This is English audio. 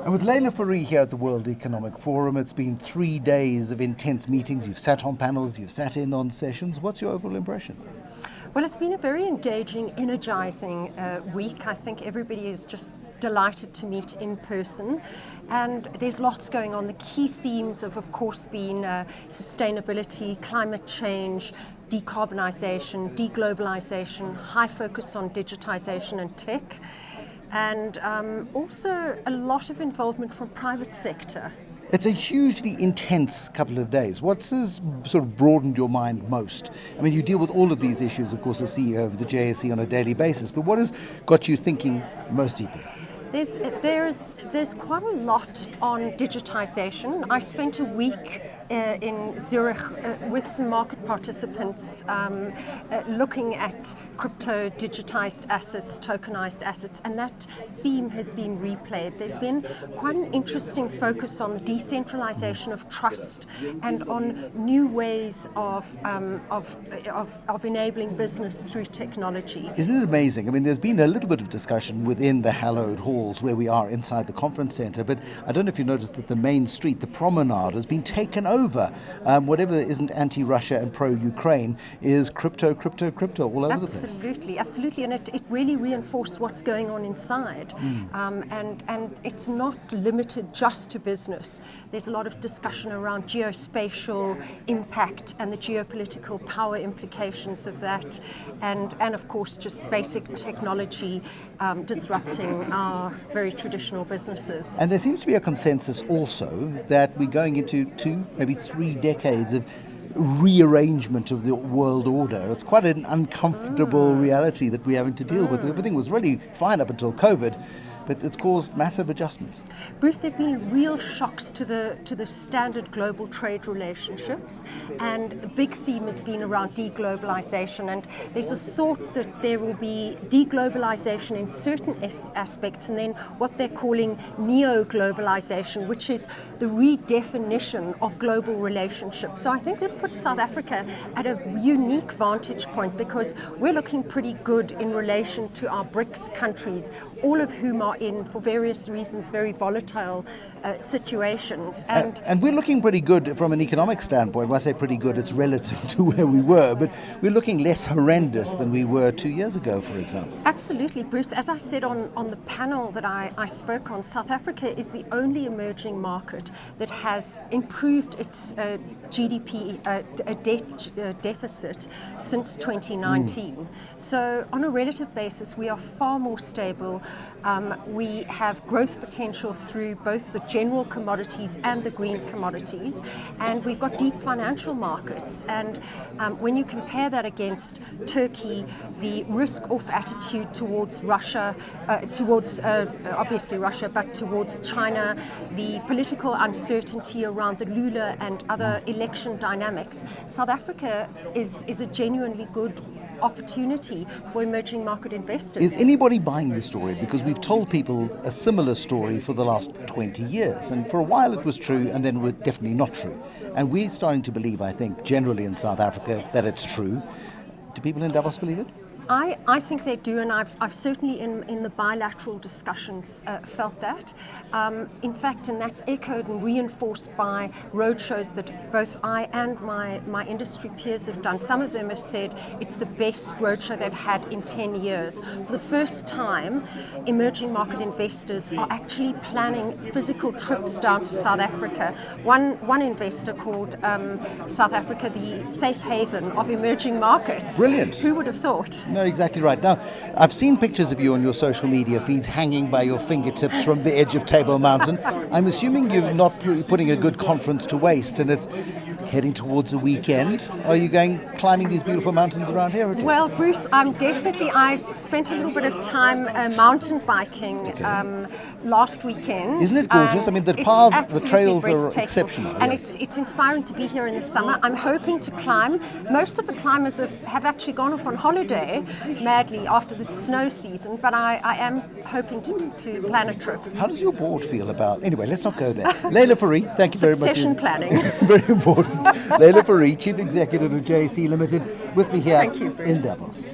And with Leila Fourie here at the World Economic Forum, it's been 3 days of intense meetings. You've sat on panels, you've sat in on sessions. What's your overall impression? Well, it's been a very engaging, energizing week. I think everybody is just delighted to meet in person. And there's lots going on. The key themes of course, been sustainability, climate change, decarbonisation, deglobalisation, high focus on digitalisation and tech, and also a lot of involvement from private sector. It's a hugely intense couple of days. What's sort of broadened your mind most? I mean, you deal with all of these issues, of course, as CEO of the JSE on a daily basis, but what has got you thinking most deeply? There's quite a lot on digitization. I spent a week in Zurich with some market participants looking at crypto, digitized assets, tokenized assets, and that theme has been replayed. There's been quite an interesting focus on the decentralization of trust and on new ways of enabling business through technology. Isn't it amazing? I mean, there's been a little bit of discussion within the hallowed halls where we are inside the conference centre, but I don't know if you noticed that the main street, the promenade, has been taken over. Whatever isn't anti-Russia and pro-Ukraine is crypto all over the place. Absolutely, and it really reinforced what's going on inside. And it's not limited just to business. There's a lot of discussion around geospatial impact and the geopolitical power implications of that, and of course just basic technology disrupting our very traditional businesses. And there seems to be a consensus also that we're going into 2, maybe 3 decades of rearrangement of the world order. It's quite an uncomfortable reality that we're having to deal with. Everything was really fine up until COVID, but it's caused massive adjustments. Bruce, there have been real shocks to the standard global trade relationships, and a big theme has been around deglobalization, and there's a thought that there will be deglobalization in certain aspects and then what they're calling neo-globalization, which is the redefinition of global relationships. So I think this puts South Africa at a unique vantage point because we're looking pretty good in relation to our BRICS countries, all of whom are in, for various reasons, very volatile situations. And we're looking pretty good from an economic standpoint. When I say pretty good, it's relative to where we were, but we're looking less horrendous than we were 2 years ago, for example. Absolutely, Bruce. As I said on the panel that I spoke on, South Africa is the only emerging market that has improved its GDP debt deficit since 2019. So on a relative basis, we are far more stable. We have growth potential through both the general commodities and the green commodities, and we've got deep financial markets. And when you compare that against Turkey, the risk-off attitude towards Russia, obviously Russia, but towards China, the political uncertainty around the Lula and other election dynamics, South Africa is a genuinely good opportunity for emerging market investors. Is anybody buying this story? Because we've told people a similar story for the last 20 years, and for a while it was true, and then it was definitely not true. And we're starting to believe, I think, generally in South Africa, that it's true. Do people in Davos believe it? I think they do, and I've certainly in the bilateral discussions felt that. In fact, and that's echoed and reinforced by roadshows that both I and my industry peers have done. Some of them have said it's the best roadshow they've had in 10 years. For the first time, emerging market investors are actually planning physical trips down to South Africa. One investor called South Africa the safe haven of emerging markets. Brilliant. Who would have thought? No, exactly right. Now, I've seen pictures of you on your social media feeds hanging by your fingertips from the edge of Table Mountain. I'm assuming you're not putting a good conference to waste, and it's heading towards the weekend. Are you going climbing these beautiful mountains around here at all? Well, Bruce, I've spent a little bit of time mountain biking last weekend. Isn't it gorgeous? I mean, the paths, the trails are exceptional. And it's inspiring to be here in the summer. I'm hoping to climb. Most of the climbers have actually gone off on holiday madly after the snow season, but I am hoping to plan a trip. How does your board feel about... Anyway, let's not go there. Leila Fourie, thank you very much. Succession planning. Very important. Leila Fourie, Chief Executive of JSE Limited, with me here in Davos.